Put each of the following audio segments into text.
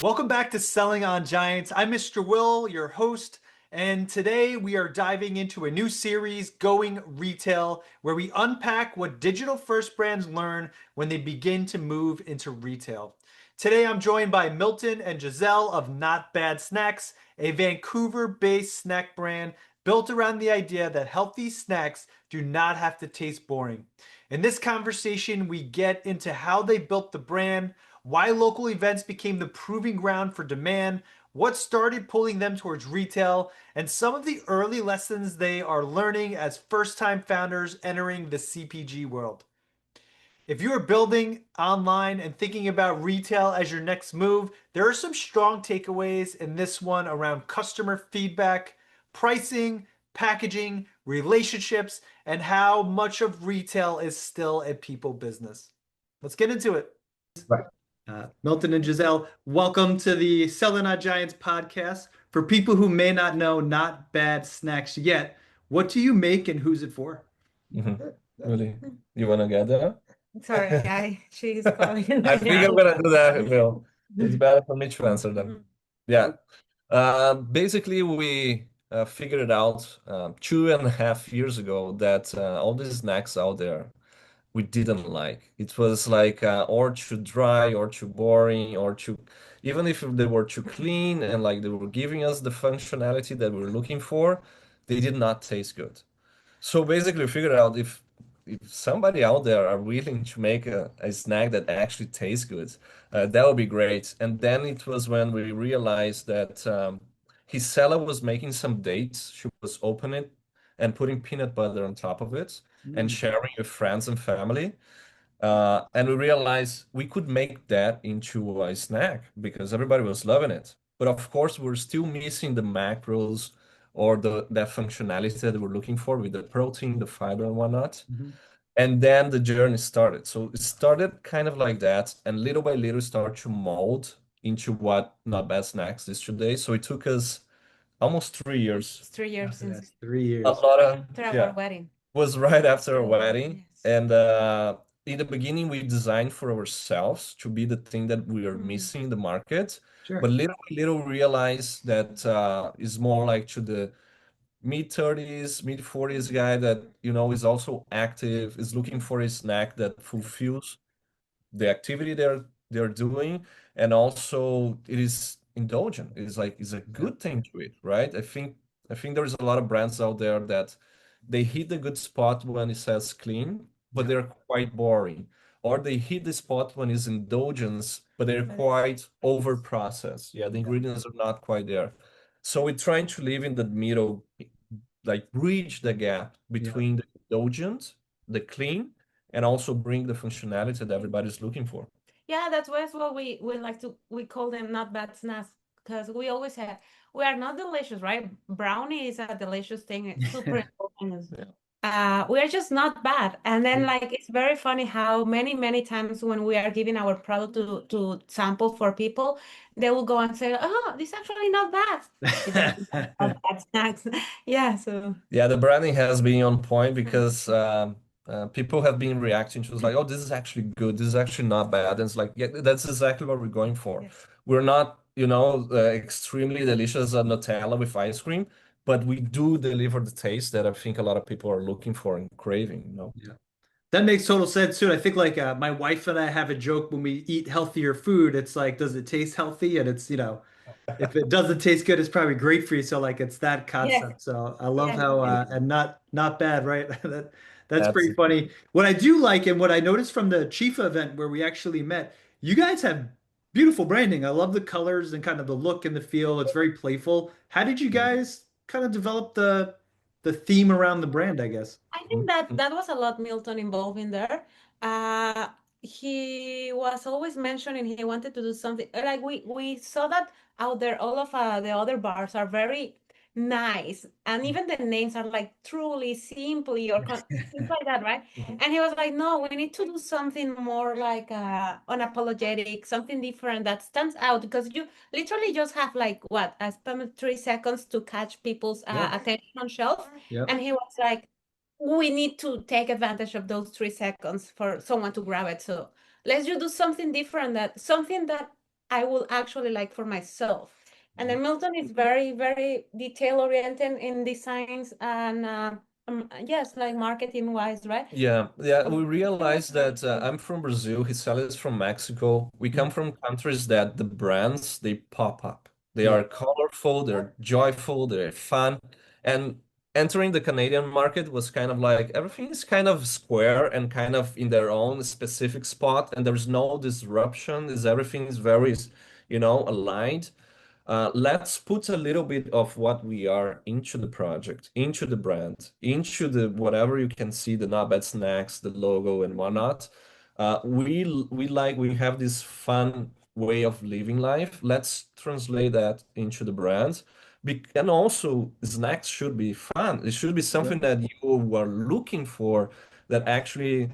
Welcome back to Selling on Giants. I'm Mr. Will, your host, and today we are diving into a new series, Going Retail, where we unpack what digital first brands learn when they begin to move into retail. Today I'm joined by Milton and Gisela of Not Bad Snacks, a Vancouver-based snack brand built around the idea that healthy snacks do not have to taste boring. In this conversation, we get into how they built the brand, why local events became the proving ground for demand, what started pulling them towards retail, and some of the early lessons they are learning as first time founders entering the CPG world. If you are building online and thinking about retail as your next move, there are some strong takeaways in this one around customer feedback, pricing, packaging, relationships, and how much of retail is still a people business. Let's get into it. Right. Milton and Giselle, welcome to the Selling on Giants podcast. For people who may not know Not Bad Snacks yet, what do you make and who's it for? Really? You wanna get there? Sorry, she's calling. I think I'm gonna do that, Will. It's better for me to answer them. Yeah. Basically, we figured it out 2.5 years ago that all these snacks out there we didn't like. It was like or too dry, or too boring, or too even if they were too clean and like they were giving us the functionality that we were looking for, they did not taste good. So basically, we figured out if somebody out there are willing to make a snack that actually tastes good, that would be great. And then it was when we realized that his seller was making some dates. She was opening it and putting peanut butter on top of it and sharing with friends and family. And we realized we could make that into a snack because everybody was loving it. But of course, we're still missing the macros or that functionality that we're looking for with the protein, the fiber, and whatnot. And then the journey started. So it started kind of like that, and little by little started to mold into what Not Bad Snacks is today. So it took us almost 3 years. It's 3 years since Yes, 3 years. A lot of after yeah. our wedding. Was right after our wedding. Yes. And in the beginning, we designed for ourselves to be the thing that we are missing in the market. Sure. But little by little realize that is more like to the mid-30s, mid-40s guy that, is also active, is looking for a snack that fulfills the activity they're doing, and also it is indulgent. It's a good thing to eat, right? I think there's a lot of brands out there that they hit the good spot when it says clean, but they're quite boring. Or they hit the spot when it's indulgence, but they're quite over processed. Yeah, the ingredients are not quite there. So we're trying to live in the middle, like bridge the gap between the indulgent, the clean, and also bring the functionality that everybody's looking for. Yeah, that's what we like to we call them not bad snacks because we always have we are not delicious, right? Brownie is a delicious thing, it's super important. We are just not bad. And then like it's very funny how many times when we are giving our product to sample for people, they will go and say, "Oh, this is actually not bad." It's not bad snacks. Yeah, so Yeah, the branding has been on point because people have been reacting to it like, oh, this is actually good. This is actually not bad. And it's like, yeah, that's exactly what we're going for. yes. We're not, extremely delicious Nutella with ice cream, but we do deliver the taste that I think a lot of people are looking for and craving. Yeah. That makes total sense too. I think like my wife and I have a joke when we eat healthier food. It's like, does it taste healthy? And it's, if it doesn't taste good, it's probably great for you. So like it's that Yes. concept. So I love Yes. how and not bad, right? That's That's pretty funny. What I do like and what I noticed from the Chifa event where we actually met, you guys have beautiful branding. I love the colors and kind of the look and the feel. It's very playful. How did you guys kind of develop the theme around the brand, I guess? I think that was a lot Milton involved in there. Uh, he was always mentioning he wanted to do something like we saw that out there. All of the other bars are very nice, and even the names are like truly, simply, or things like that, right? And he was like, "No, we need to do something more like unapologetic, something different that stands out because you literally just have like what a span of 3 seconds to catch people's Yeah. attention on shelf." Yep. And he was like, we need to take advantage of those 3 seconds for someone to grab it. So let's just do something different, that something that I will actually like for myself. And then Milton is very, very detail oriented in designs and yes, like marketing wise, right? Yeah, yeah, So we it was realized very that cool. I'm from Brazil, Gisela is from Mexico. We come Mhm. from countries that the brands they pop up. They Yeah. are colorful, they're joyful, they're fun. And entering the Canadian market was kind of like everything is kind of square and kind of in their own specific spot, and there's no disruption. Is everything is very, aligned. Let's put a little bit of what we are into the project, into the brand, into the whatever you can see, the not bad snacks, the logo and whatnot. We have this fun way of living life. Let's translate that into the brand. And also, snacks should be fun. It should be Yeah. something that you were looking for that actually,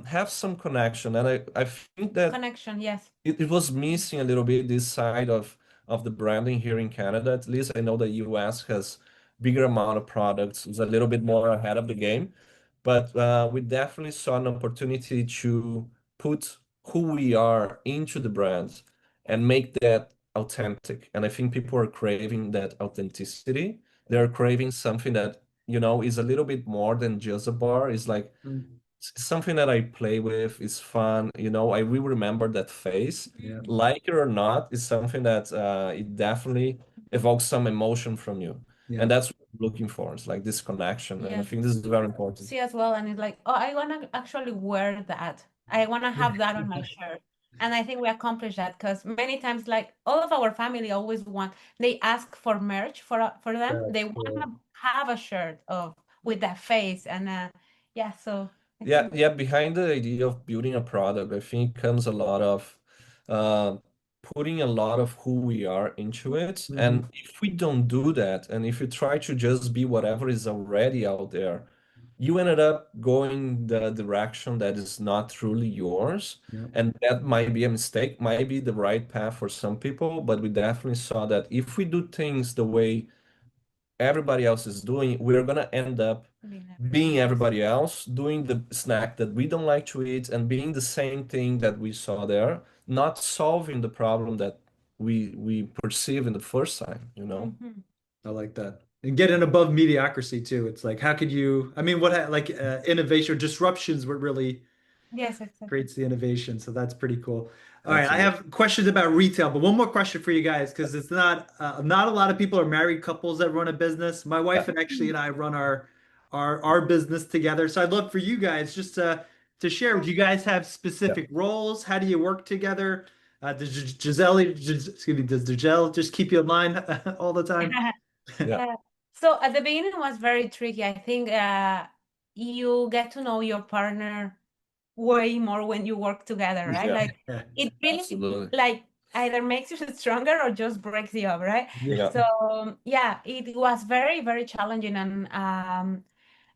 have some connection. And I think that Connection, yes. it was missing a little bit this side of the branding here in Canada. At least I know the US has bigger amount of products, is a little bit more ahead of the game. But we definitely saw an opportunity to put who we are into the brand and make that authentic. And I think people are craving that authenticity. They're craving something that, is a little bit more than just a bar. It's like Mm. something that I play with is fun. I will remember that face. Yeah. Like it or not, is something that it definitely evokes some emotion from you. Yeah. And that's what I'm looking for. It's like this connection. And I Yes. think this is very important. See as well, and it's like, oh, I want to actually wear that. I want to have that on my shirt. And I think we accomplished that because many times, like all of our family always want, they ask for merch for them. They That's want cool. to have a shirt of with that face, and yeah. So I Yeah, think yeah, behind the idea of building a product, I think comes a lot of uh, putting a lot of who we are into it. Mhm. And if we don't do that, and if you try to just be whatever is already out there, you ended up going the direction that is not truly yours. Yeah. And that might be a mistake, might be the right path for some people, but we definitely saw that if we do things the way everybody else is doing, we're gonna end up being being everybody else. everybody else, doing the snack that we don't like to eat, and being the same thing that we saw there, not solving the problem that we perceive in the first time. Hmm. I like that. And getting above mediocrity too. It's like, how could you, I mean, like innovation or disruptions what really Yes, exactly. creates the innovation. So that's pretty cool. All right, I Absolutely. have questions about retail, but one more question for you guys because it's not a lot of people are married couples that run a business. My Yeah, wife and I run our business together. So I'd love for you guys just to share. Do you guys have yeah, specific roles? How do you work together? Does Giselle just keep you in line all the time? yeah, Yeah. So at the beginning it was very tricky. I think you get to know your partner way more when you work together, right? yeah, Like Yeah. it really absolutely. like either makes you stronger or just breaks you up, right? Yeah, So yeah, it was very, very challenging and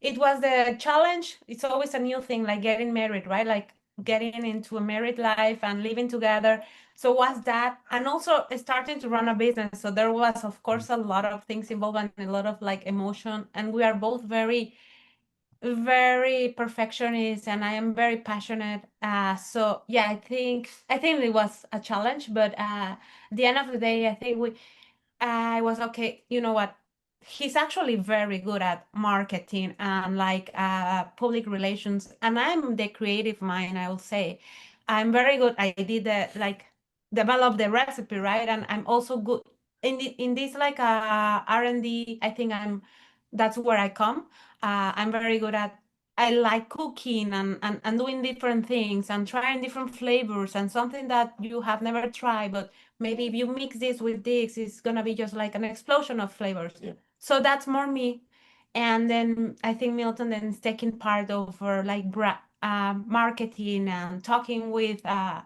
it was the challenge. It's always a new thing, like getting married, right? Like getting into a married life and living together. So was that, and also starting to run a business. So there was, of course, a lot of things involved and a lot of like emotion. And we are both very very perfectionist and I am very passionate. So yeah, I think it was a challenge, but at the end of the day, I think I was okay. You know what? He's actually very good at marketing and like public relations, and I'm the creative mind. I will say, I'm very good. I did the like develop the recipe, right? And I'm also good in this like R&D. I think that's where I come. I'm very good at. I like cooking and doing different things and trying different flavors and something that you have never tried, but maybe if you mix this with this, it's gonna be just like an explosion of flavors. yeah. So that's more me. And then I think Milton then is taking part over like marketing and talking with Yeah,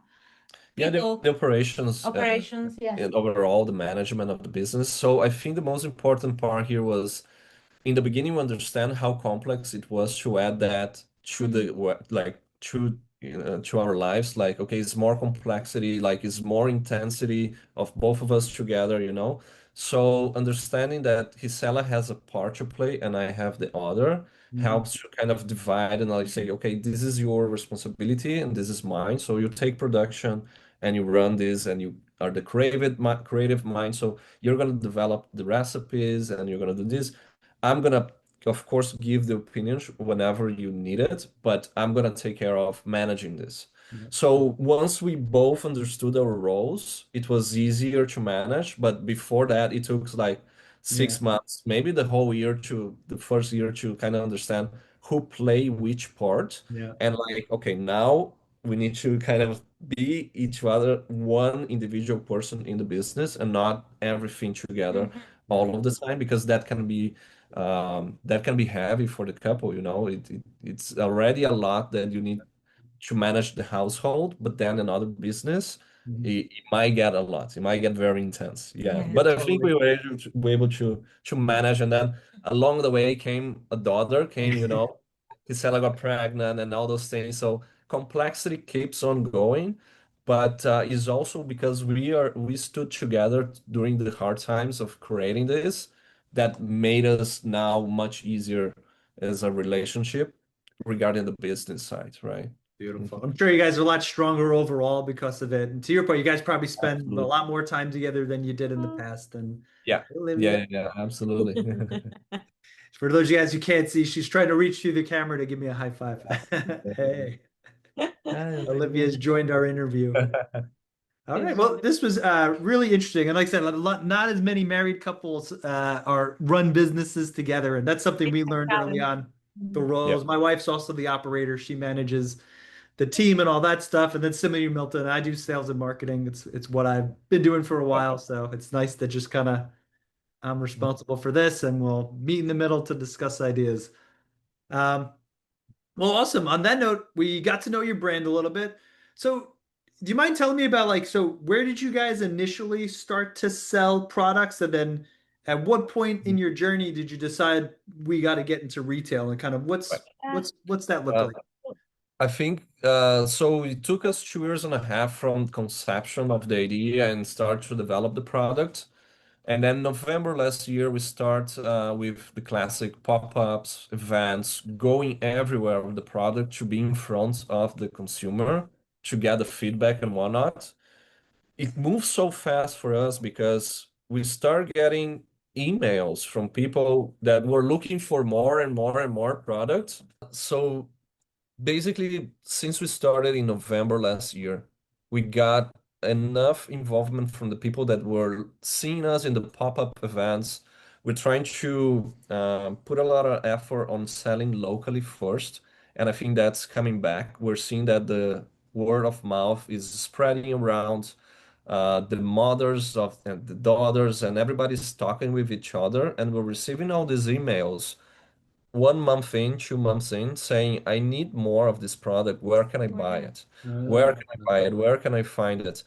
the, people, the operations operations. Yes. and overall the management of the business. So I think the most important part here was in the beginning we understand how complex it was to add that to Mhm. the like to our lives, like okay, it's more complexity, like it's more intensity of both of us together. So understanding that Gisela has a part to play and I have the other Mhm. helps to kind of divide and like say, okay, this is your responsibility and this is mine. So you take production and you run this and you are the creative mind. So you're gonna develop the recipes and you're gonna do this. I'm gonna, of course, give the opinions whenever you need it, but I'm gonna take care of managing this. Yeah. So once we both understood our roles, it was easier to manage. But before that, it took like Yeah. 6 months, maybe the first year to kind of understand who play which part. Yeah. And like, okay, now we need to kind of be each other one individual person in the business and not everything together Mhm. all of the time because that can be heavy for the couple, it's already a lot that you need to manage the household, but then another business, Mhm. it might get a lot. It might get very intense. Yeah. Yeah. Yeah, But I think totally. we were able to manage. And then along the way came a daughter, Gisela got pregnant and all those things. So complexity keeps on going. But it's also because we stood together during the hard times of creating this that made us now much easier as a relationship regarding the business side, right? Beautiful. Mhm. I'm sure you guys are a lot stronger overall because of it. And to your point, you guys probably spend a Absolutely. lot more time together than you did in the past. And Yeah. Olivia, Yeah, absolutely. for those of you guys who can't see, she's trying to reach through the camera to give me a high five. Hey, Olivia's joined our interview. All right. Well, this was really interesting, and like I said, not as many married couples are run businesses together, and that's something we learned early on. The Yeah. roles. My wife's also the operator; she manages the team and all that stuff. And then similar to Milton, I do sales and marketing. It's what I've been doing for a while, so it's nice that just kind of I'm responsible for this, and we'll meet in the middle to discuss ideas. Um, well, awesome. On that note, we got to know your brand a little bit. So, do you mind telling me about like, so where did you guys initially start to sell products? And then at what point in your journey did you decide we got to get into retail and kind of Right. what's that look Uh, like? I think so. It took us 2 years and a half from conception of the idea and start to develop the product. And then November last year, we start with the classic pop-ups, events, going everywhere with the product to be in front of the consumer to get the feedback and whatnot. It moves so fast for us because we start getting emails from people that were looking for more and more and more products. So basically, since we started in November last year, we got enough involvement from the people that were seeing us in the pop-up events. We're trying to put a lot of effort on selling locally first, and I think that's coming back. We're seeing that the word of mouth is spreading around. The mothers of and the daughters and everybody's talking with each other, and we're receiving all these emails 1 month in, 2 months in, saying, I need more of this product. Where can I buy Mhm. it? Uh, Where can I buy it? Where can I find it?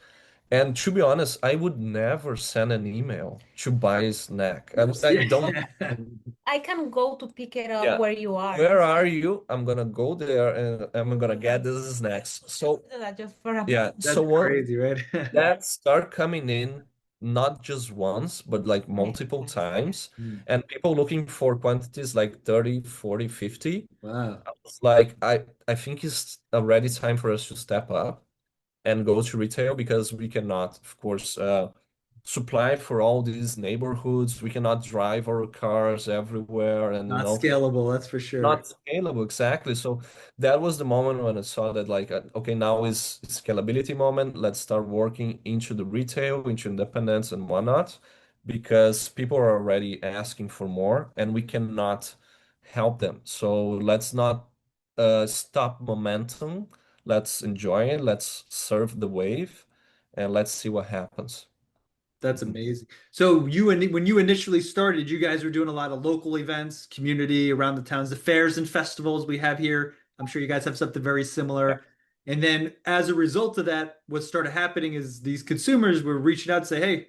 And to be honest, I would never send an email to buy a snack. I don't, yeah. I can go to pick it up yeah. where you are. Where are you? I'm gonna go there and I'm gonna get this snacks. So Do that just for a yeah, That's so what crazy, right? that start coming in not just once, but like yeah, multiple yeah, yeah. times, Hmm. and people looking for quantities like 30, 40, 50. Wow. It's like I think it's already time for us to step up and go to retail because we cannot, of course, supply for all these neighborhoods. We cannot drive our cars everywhere, and Not scalable, that's for sure. not scalable, exactly. So that was the moment when I saw that, like, okay, now is scalability moment. Let's start working into the retail, into independence and whatnot, because people are already asking for more, and we cannot help them. So let's not stop momentum. Let's enjoy it. Let's surf the wave, and let's see what happens. That's Mhm. amazing. So when you initially started, you guys were doing a lot of local events, community around the towns, the fairs and festivals we have here. I'm sure you guys have something very Yeah. similar. And then as a result of that, what started happening is these consumers were reaching out and say, "Hey,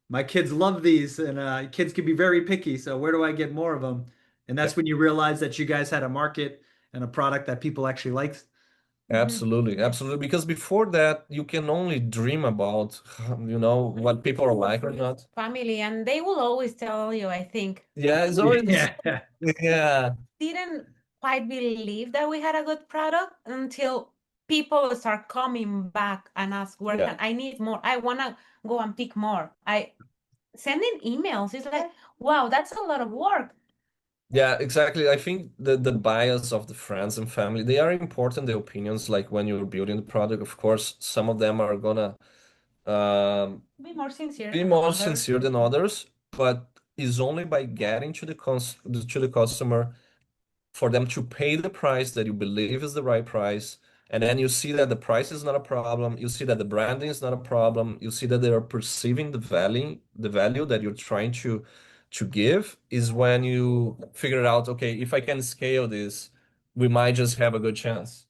my kids love these, and kids can be very picky. So where do I get more of them?" And Yeah. that's when you realized that you guys had a market and a product that people actually liked. Mhm. Absolutely, Yeah. absolutely. Because before that, you can only dream about, what people are like or not. Family, and they will always tell you, I think. Yeah, it's always, Yeah. yeah, Didn't quite believe that we had a good product until people start coming back and ask, where Yeah. can I need more? I wanna go and pick more. I sending emails. It's like, wow, that's a lot of work. Yeah, exactly. I think the bias of the friends and family, they are important, the opinions, like when you're building the product, of course, some of them are gonna um, Be more sincere be than more others. sincere than others, but it's only by getting to the customer for them to pay the price that you believe is the right price. And then you see that the price is not a problem. You see that the branding is not a problem. You see that they are perceiving the value that you're trying to give is when you figure out, okay, if I can scale this, we might just have a good chance.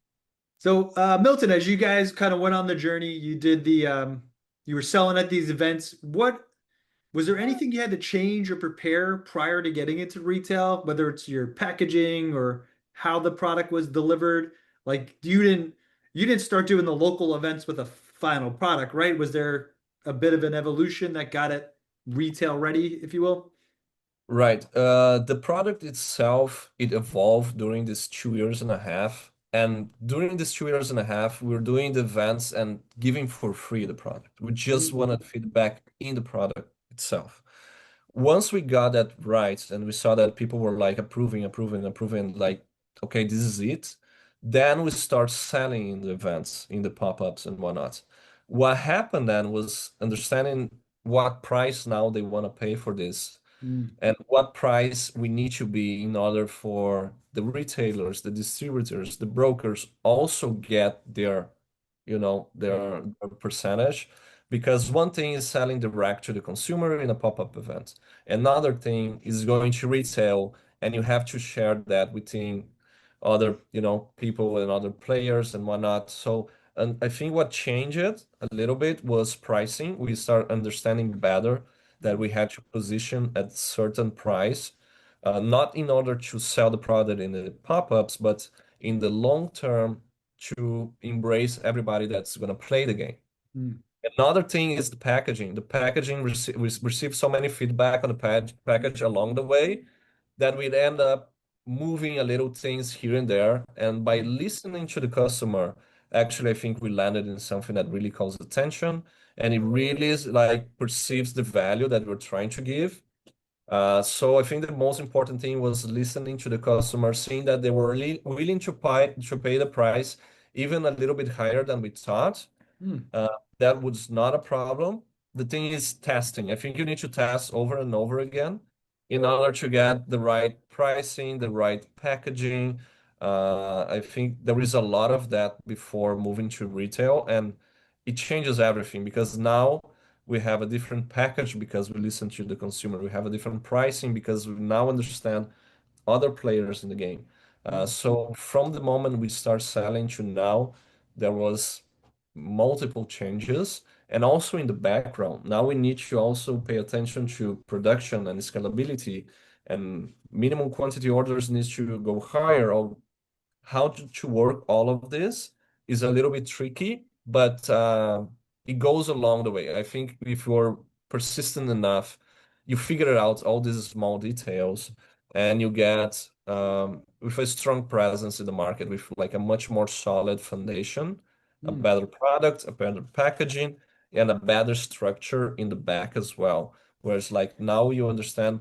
So, Milton, as you guys kind of went on the journey, you did you were selling at these events. What was there anything you had to change or prepare prior to getting into retail, whether it's your packaging or how the product was delivered? Like you didn't start doing the local events with a final product, right? Was there a bit of an evolution that got it retail ready, if you will? Right. The product itself, it evolved during this 2 years and a half. And during this 2 years and a half, we were doing the events and giving for free the product. We just Mm, wanted feedback in the product itself. Once we got that right and we saw that people were like approving, like, okay, this is it, then we start selling in the events, in the pop-ups and whatnot. What happened then was understanding what price now they want to pay for this mm, and what price we need to be in order for the retailers, the distributors, the brokers also get their, their percentage. Because one thing is selling direct to the consumer in a pop-up event. Another thing is going to retail, and you have to share that within other, people and other players and whatnot. So, and I think what changed it a little bit was pricing. We start understanding better that we had to position at certain price, not in order to sell the product in the pop-ups, but in the long term to embrace everybody that's going to play the game. mm, Another thing is the packaging. The packaging we received so many feedback on the package along the way that we'd end up moving a little things here and there. And by listening to the customer, actually, I think we landed in something that really calls attention and it really is like perceives the value that we're trying to give. So I think the most important thing was listening to the customer, seeing that they were really willing to pay the price even a little bit higher than we thought. mm, Uh, that was not a problem. The thing is testing. I think you need to test over and over again in order to get the right pricing, the right packaging. I think there is a lot of that before moving to retail, and it changes everything because now we have a different package because we listen to the consumer. We have a different pricing because we now understand other players in the game. mm, So from the moment we start selling to now, there was multiple changes. And also in the background, now we need to also pay attention to production and scalability, and minimum quantity orders needs to go higher, or how to work all of this is a little bit tricky, but it goes along the way. I think if you're persistent enough, you figure out all these small details and you get with a strong presence in the market with like a much more solid foundation, a mm. better product, a better packaging, and a better structure in the back as well. Whereas like now you understand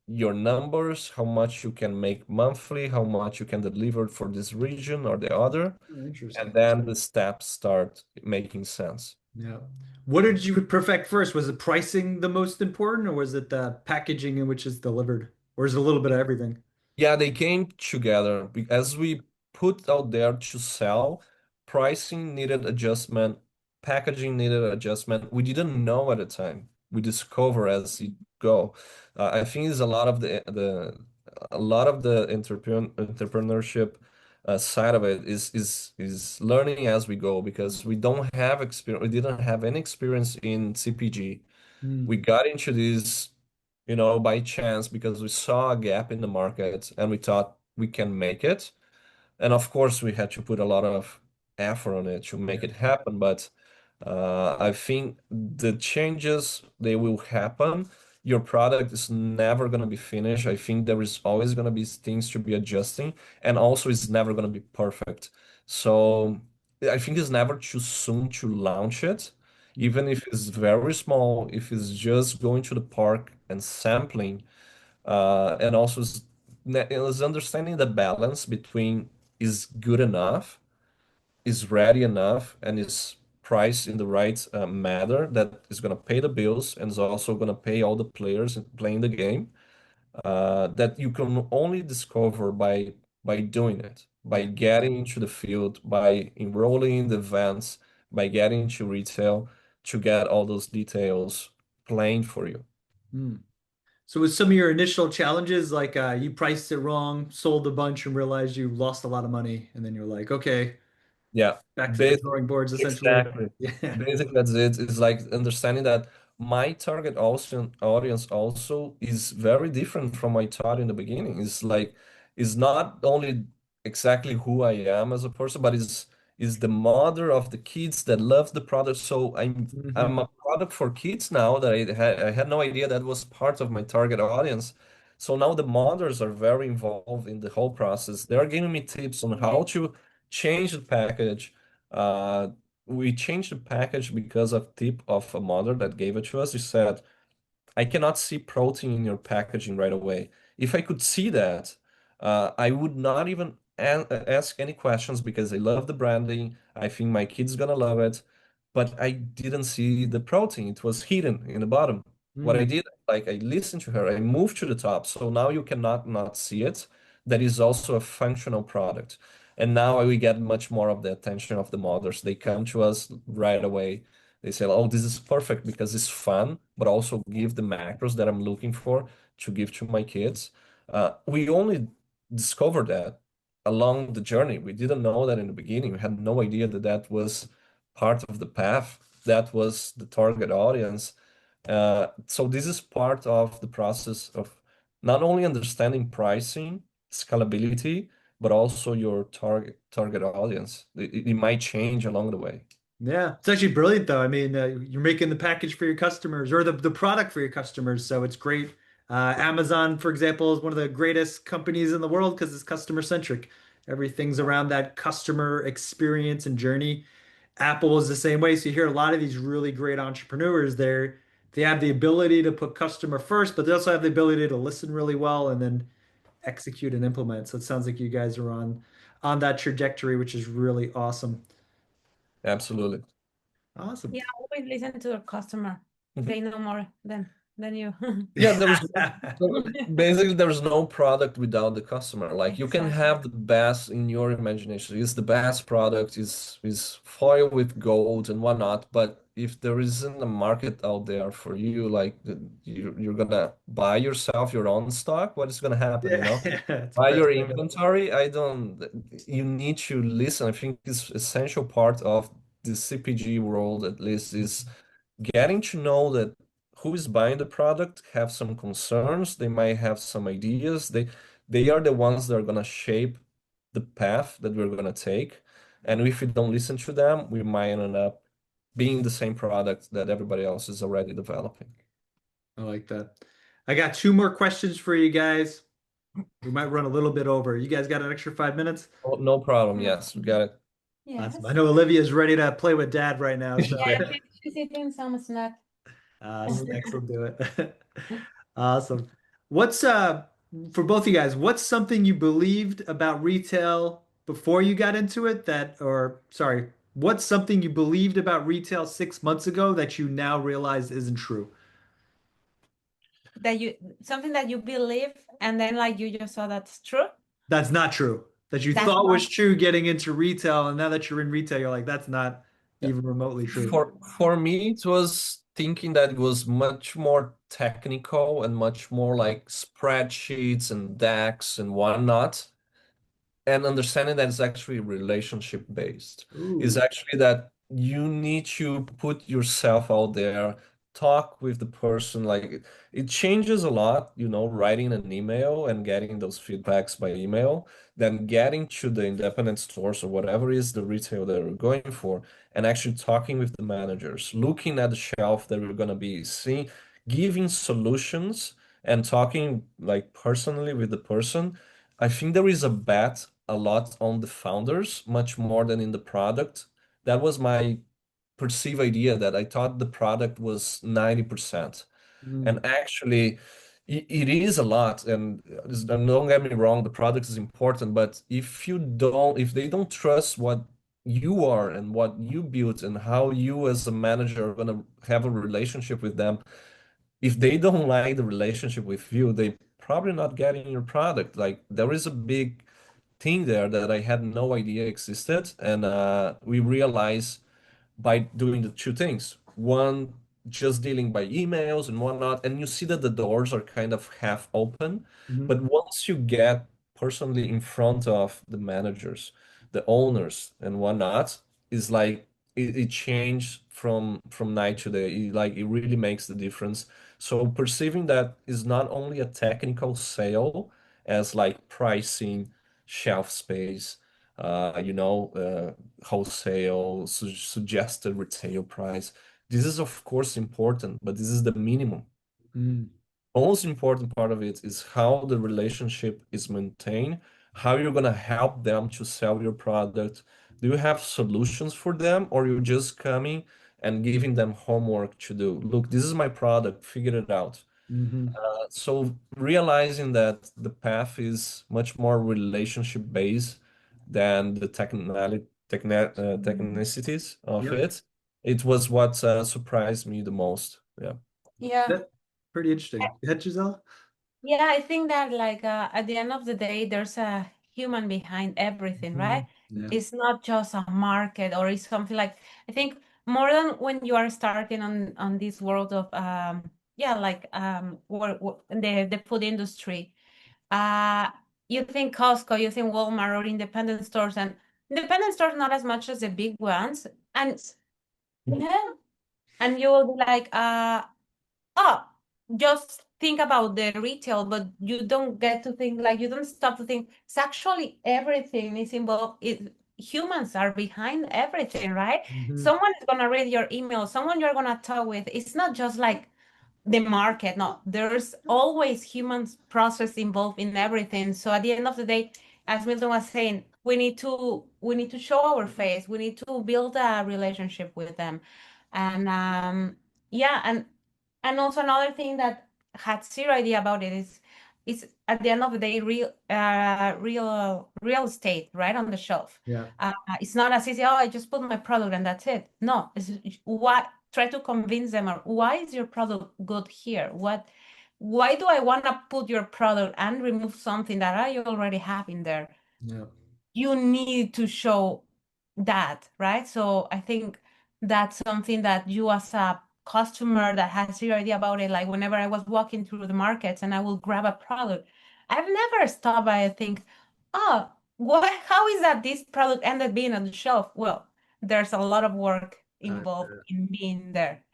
your numbers, how much you can make monthly, how much you can deliver for this region or the other, Oh, and interesting. then the steps start making sense. Yeah. What did you perfect first? Was it pricing the most important, or was it the packaging in which it's delivered, or is it a little bit of everything? Yeah, they came together as we put out there to sell. Pricing needed adjustment, packaging needed adjustment. We didn't know at the time. We discover as you go. I think it's a lot of the entrepreneurship side of it is learning as we go because we don't have experience. We didn't have any experience in CPG. We Mm, got into this, by chance because we saw a gap in the market and we thought we can make it. And of course, we had to put a lot of effort on it to yeah. make it happen. But I think the changes, they will happen. Your product is never going to be finished. I think there is always going to be things to be adjusting, and also it's never going to be perfect. So I think it's never too soon to launch it, even if it's very small, if it's just going to the park and sampling, and also is understanding the balance between is good enough, is ready enough, and is priced in the right manner that is going to pay the bills and is also going to pay all the players playing the game, that you can only discover by doing it, by getting into the field, by enrolling in the events, by getting into retail to get all those details playing for you. Hmm. So with some of your initial challenges, like you priced it wrong, sold a bunch, and realized you lost a lot of money, and then you're like, okay, Yeah, back to the bas drawing boards, essentially. exactly. Yeah. Basically, that's it. It's like understanding that my target also audience also is very different from my thought in the beginning. It's like it's not only exactly who I am as a person, but is the mother of the kids that loves the product. So I'm Hmm. a product for kids now that I had no idea that was part of my target audience. So now the mothers are very involved in the whole process. They are giving me tips on how to change the package. Uh, we changed the package because of tip of a mother that gave it to us. She said, I cannot see protein in your packaging right away. If I could see that, I would not even ask any questions because I love the branding. I think my kid's gonna love it, but I didn't see the protein. It was hidden in the bottom. What I Mm. did, like I listened to her, I moved to the top. So now you cannot not see it. That is also a functional product. And now we get much more of the attention of the mothers. They come to us right away. They say, "Oh, this is perfect because it's fun, but also give the macros that I'm looking for to give to my kids." We only discovered that along the journey. We didn't know that in the beginning. We had no idea that that was part of the path. That was the target audience. So this is part of the process of not only understanding pricing, scalability, but also your target audience. It might change along the way. Yeah, it's actually brilliant though. I mean, you're making the package for your customers or the product for your customers, so it's great. Amazon, for example, is one of the greatest companies in the world because it's customer centric. Everything's around that customer experience and journey. Apple is the same way. So you hear a lot of these really great entrepreneurs there. They have the ability to put customer first, but they also have the ability to listen really well and then execute and implement. So it sounds like you guys are on that trajectory, which is really awesome. Absolutely. Yeah, always listen to the customer. They know more than you. Yeah, basically there's no product without the customer. Like you can Exactly. have the best in your imagination. It's the best product, is foil with gold and whatnot. But if there isn't a market out there for you, like you're gonna buy yourself your own stock, what is gonna happen, you Yeah, know? it's the Buy best your way to. inventory, I don't, you need to listen. I think it's essential part of the CPG world, at least, is getting to know that who is buying the product have some concerns, they might have some ideas. They are the ones that are gonna shape the path that we're gonna take. And if we don't listen to them, we might end up being the same product that everybody else is already developing. I like that. I got two more questions for you guys. We might run a little bit over. You guys got an extra 5 minutes? Oh, no problem. Mm. Yes, we got it. Awesome. I Yes. know Olivia's ready to play with dad right now, so Yeah, she's eating some snack. snacks will do it. Awesome. What's for both of you guys, what's something you believed about retail before you got into it that, or sorry, what's something you believed about retail 6 months ago that you now realize isn't true? That you something that you believe and then like you just saw that's true. That's not true. That you That's thought not was true getting into retail, and now that you're in retail, you're like, that's not Yeah. even remotely true. For me, it was thinking that it was much more technical and much more like spreadsheets and DAX and whatnot, and understanding that it's actually relationship based is Ooh. actually that you need to put yourself out there, talk with the person. Like it changes a lot, writing an email and getting those feedbacks by email than getting to the independent stores or whatever is the retail that we're going for, and actually talking with the managers, looking at the shelf that we're going to be seeing, giving solutions and talking like personally with the person. I think there is a bet a lot on the founders, much more than in the product. That was my perceived idea, that I thought the product was 90%. Mm. And actually, it is a lot. And don't get me wrong, the product is important, but if they don't trust what you are and what you built and how you as a manager are gonna have a relationship with them, if they don't like the relationship with you, they probably not getting your product. Like there is a big thing there that I had no idea existed, and we realized by doing the two things. One, just dealing by emails and whatnot, and you see that the doors are kind of half open. Mhm. But once you get personally in front of the managers, the owners, and whatnot, is like it changed from night to day. Like it really makes the difference. So perceiving that is not only a technical sale as like pricing, shelf space, wholesale, suggested retail price. This is of course important, but this is the minimum. Mm. Most important part of it is how the relationship is maintained, how you're gonna help them to sell your product. Do you have solutions for them, or you're just coming and giving them homework to do? Look, this is my product, figure it out. Mhm. So realizing that the path is much more relationship based than the technicities of Yep. it, it was what surprised me the most. Yeah. Yeah. That pretty interesting. Yeah, Giselle? Yeah, I think that like at the end of the day, there's a human behind everything, right? Mhm. Yeah. It's not just a market or it's something like I think more than when you are starting on this world of yeah, like the food industry. Uh you think Costco, you think Walmart or independent stores, and independent stores not as much as the big ones. And yeah, and you will be like, oh, just think about the retail, but you don't get to think like you don't stop to think it's actually everything is involved. Humans are behind everything, right? Mhm. Someone is gonna read your email, someone you're gonna talk with. It's not just like the market. No, there's always humans process involved in everything. So at the end of the day, as Milton was saying, we need to show our face. We need to build a relationship with them, and yeah, and also another thing that had zero idea about it is at the end of the day real estate right on the shelf. Yeah. It's not as easy. Oh, I just put my product and that's it. No, it's what try to convince them or why is your product good here? Why do I want to put your product and remove something that I already have in there? Yeah. You need to show that, right? So I think that's something that you as a customer that has your idea about it, like whenever I was walking through the markets and I will grab a product, I've never stopped by and think, oh, how is that this product ended being on the shelf? Well, there's a lot of work involved Yeah. in being there.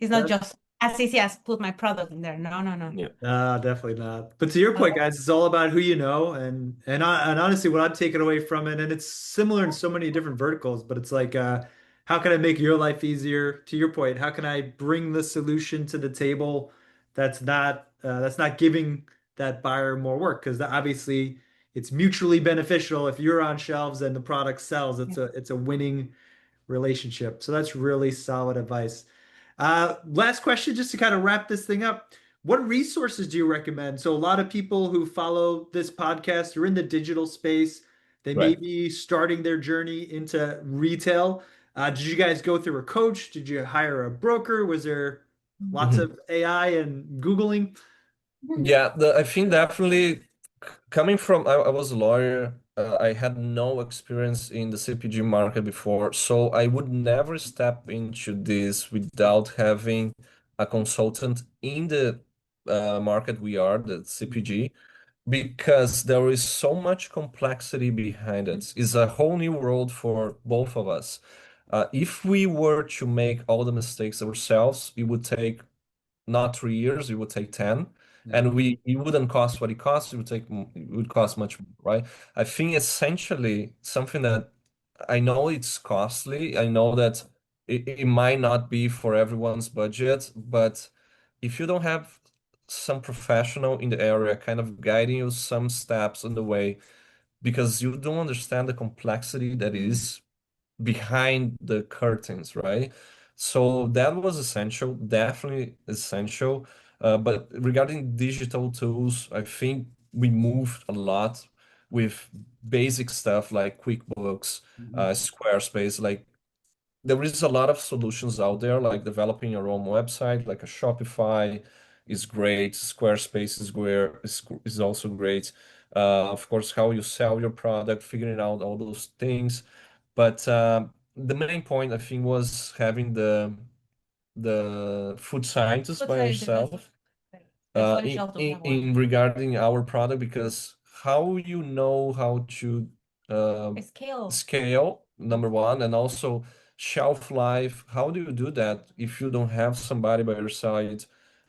It's not That just as easy as put my product in there. No, no, no. Yeah. Definitely not. But to your Uh, point, guys, it's all about who you know, and honestly, what I'm taking away from it, and it's similar in so many different verticals, but it's like, how can I make your life easier? To your point, how can I bring the solution to the table that's not giving that buyer more work? Because obviously, it's mutually beneficial if you're on shelves and the product sells. It's a winning relationship. So that's really solid advice. Last question, just to kind of wrap this thing up. What resources do you recommend? So a lot of people who follow this podcast are in the digital space. They may Right. be starting their journey into retail. Did you guys go through a coach? Did you hire a broker? Was there lots Mhm. of AI and Googling? Yeah, I think definitely coming from I was a lawyer. I had no experience in the CPG market before, so I would never step into this without having a consultant in the market we are, the CPG, because there is so much complexity behind it. It's a whole new world for both of us. If we were to make all the mistakes ourselves, it would take not 3 years, it would take 10. Yeah. And it wouldn't cost what it costs, it would cost much more, right? I think essentially something that I know it's costly. I know that it might not be for everyone's budget, but if you don't have some professional in the area kind of guiding you some steps on the way, because you don't understand the complexity that is behind the curtains, right? So that was essential, definitely essential. But regarding digital tools, I think we moved a lot with basic stuff like QuickBooks, Squarespace. Like there is a lot of solutions out there, like developing your own website, like a Shopify is great. Squarespace is also great. Of course, how you sell your product, figuring out all those things. But the main point I think was having the food scientist Food by scientists, yourself essential to have one. in regarding our product, because how you know how to uh, Scale. scale, number one, and also shelf life. How do you do that if you don't have somebody by your side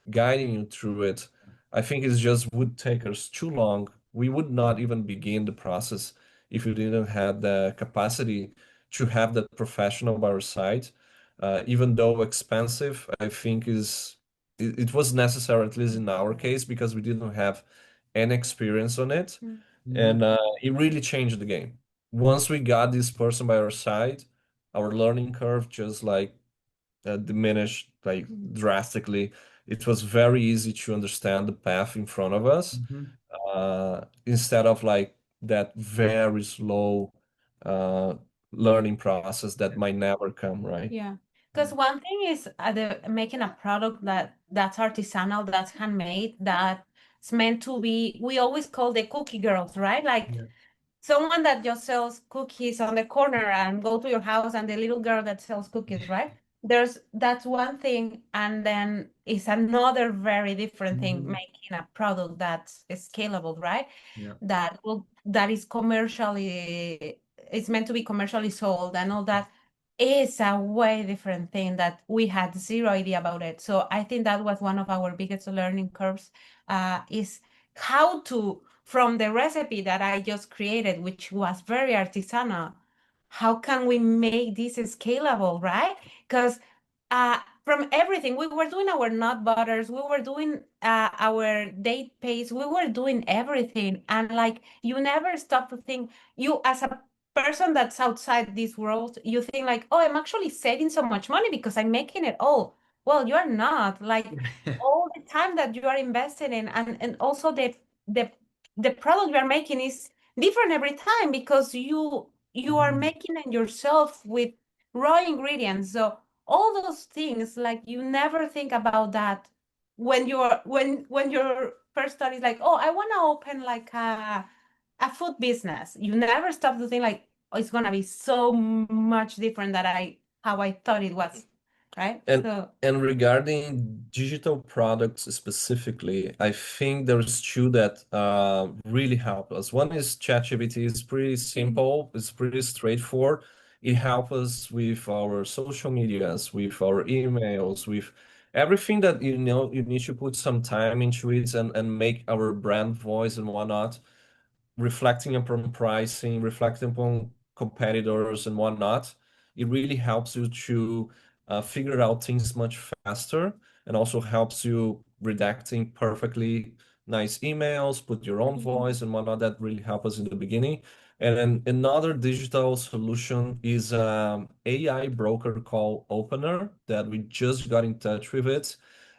guiding you through it? I think it just would take us too long. We would not even begin the process if you didn't have the capacity to have that professional by your side. Even though expensive, I think it was necessary, at least in our case, because we didn't have any experience on it. Mm. And it really changed the game. Once we got this person by our side, our learning curve just like diminished like drastically. It was very easy to understand the path in front of us, instead of like that very slow uh, learning process that might never come, right? Yeah. Because one thing is making a product that's artisanal, that's handmade, that's meant to be, we always call the cookie girls, right? Like someone that just sells cookies on the corner and go to your house and the little girl that sells cookies, right? That's one thing, and then it's another very different thing making a product that's scalable, right? That is commercially, it's meant to be commercially sold and all that is a way different thing that we had zero idea about it. So I think that was one of our biggest learning curves, is how to, from the recipe that I just created, which was very artisanal, how can we make this scalable, right? Because from everything, we were doing our nut butters, we were doing our date paste, we were doing everything. And like, you never stop to think, you as a person that's outside this world, you think like, oh, I'm actually saving so much money because I'm making it all. Well, you're not. Like all the time that you are investing in, and also the the product you are making is different every time because you are making it yourself with raw ingredients. So all those things, like you never think about that when you're when your first thought is like, oh, I want to open like a food business. You never stop to think like, oh, it's gonna be so much different than I how I thought it was, right? And So and regarding digital products specifically, I think there's two that really help us. One is ChatGPT. It's pretty simple. It's pretty straightforward. It helps us with our social medias, with our emails, with everything that you know you need to put some time into it and make our brand voice and whatnot, reflecting upon pricing, reflecting upon competitors and whatnot. It really helps you to figure out things much faster, and also helps you redacting perfectly nice emails, put your own voice and whatnot. That really help us in the beginning. And then another digital solution is AI broker called Opener that we just got in touch with it.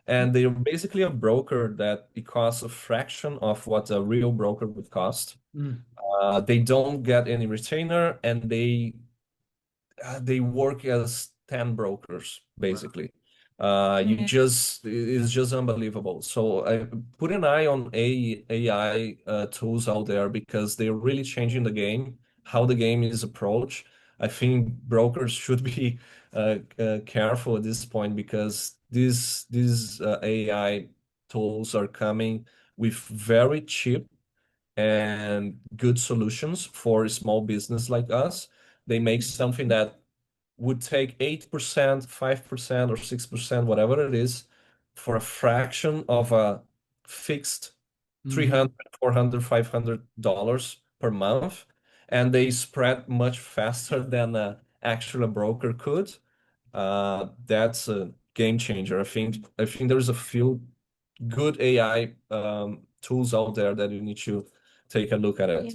And they're basically a broker that it costs a fraction of what a real broker would cost. They don't get any retainer, and they work as 10 brokers basically. You yeah, just It's just unbelievable. So I put an eye on AI tools out there because they're really changing the game, how the game is approached. I think brokers should be careful at this point because these AI tools are coming with very cheap and good solutions for a small business like us. They make something that would take 8%, 5%, or 6%, whatever it is, for a fraction of a fixed 300, 400, $500 per month. And they spread much faster than actually a broker could. That's a game changer. I think there's a few good AI tools out there that you need to take a look at yeah. it.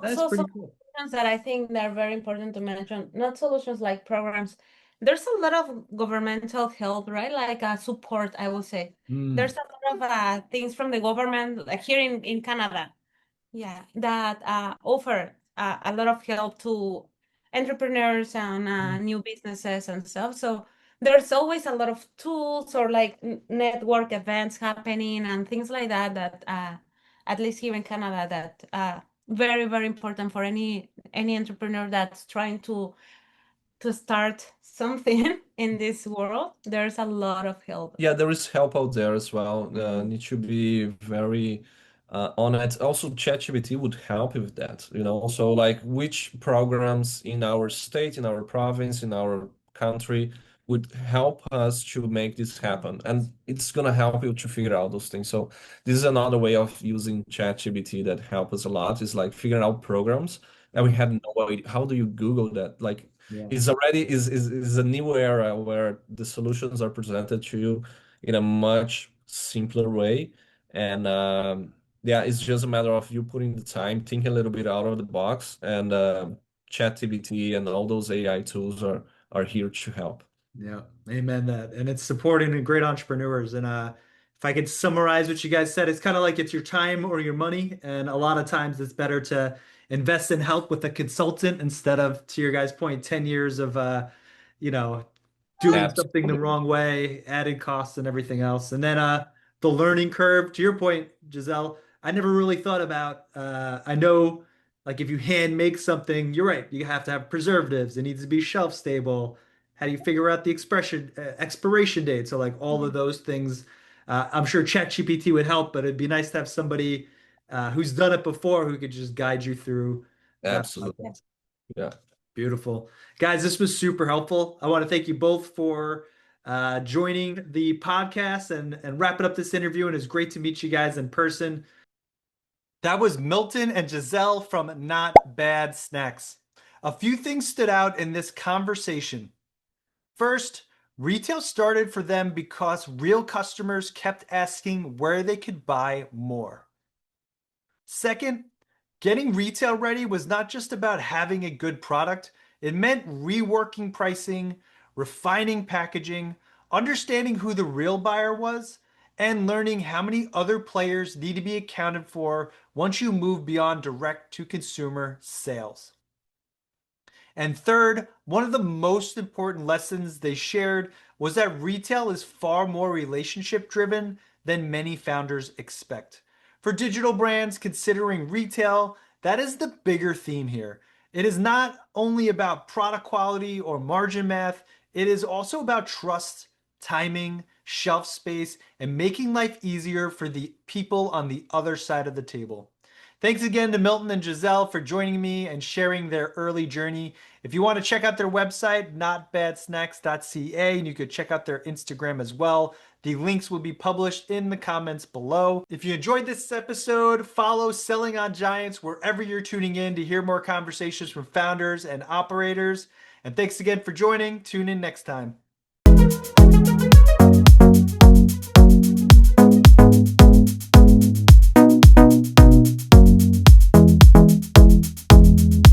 That's Also, pretty some cool. solutions that I think they're very important to mention, not solutions like programs. There's a lot of governmental help, right? Like support, I would say. Mm, There's a lot of things from the government, like here in Canada, yeah, that offer a lot of help to entrepreneurs and new businesses and stuff. So there's always a lot of tools or like network events happening and things like that that at least here in Canada that very very important for any entrepreneur that's trying to start something in this world. There's a lot of help. Yeah, there is help out there as well. Need to be very on it. Also, ChatGPT would help with that. Also like which programs in our state, in our province, in our country would help us to make this happen, and it's gonna help you to figure out those things. So this is another way of using ChatGPT that help us a lot. Is like figuring out programs that we had no idea. How do you Google that? Like yeah. is already is a new era where the solutions are presented to you in a much simpler way, and yeah, it's just a matter of you putting the time, thinking a little bit out of the box, and ChatGPT and all those AI tools are here to help. Yeah, amen that. And it's supporting great entrepreneurs. And if I could summarize what you guys said, it's kind of like it's your time or your money. And a lot of times it's better to invest in help with a consultant instead of, to your guys' point, 10 years of you know, doing something the Absolutely. wrong way, added costs and everything else. And then the learning curve, to your point, Giselle, I never really thought about I know like if you hand make something, you're right, you have to have preservatives, it needs to be shelf stable. How do you figure out the expiration date? So like all of those things, I'm sure ChatGPT would help, but it'd be nice to have somebody who's done it before who could just guide you through that Absolutely. process. Yeah. Beautiful. Guys, this was super helpful. I want to thank you both for joining the podcast and wrapping up this interview. And it's great to meet you guys in person. That was Milton and Giselle from Not Bad Snacks. A few things stood out in this conversation. First, retail started for them because real customers kept asking where they could buy more. Second, getting retail ready was not just about having a good product, it meant reworking pricing, refining packaging, understanding who the real buyer was, and learning how many other players need to be accounted for once you move beyond direct to consumer sales. And third, one of the most important lessons they shared was that retail is far more relationship driven than many founders expect. For digital brands considering retail, that is the bigger theme here. It is not only about product quality or margin math, it is also about trust, timing, shelf space, and making life easier for the people on the other side of the table. Thanks again to Milton and Giselle for joining me and sharing their early journey. If you want to check out their website, notbadsnacks.ca, and you could check out their Instagram as well. The links will be published in the comments below. If you enjoyed this episode, follow Selling on Giants wherever you're tuning in to hear more conversations from founders and operators. And thanks again for joining. Tune in next time.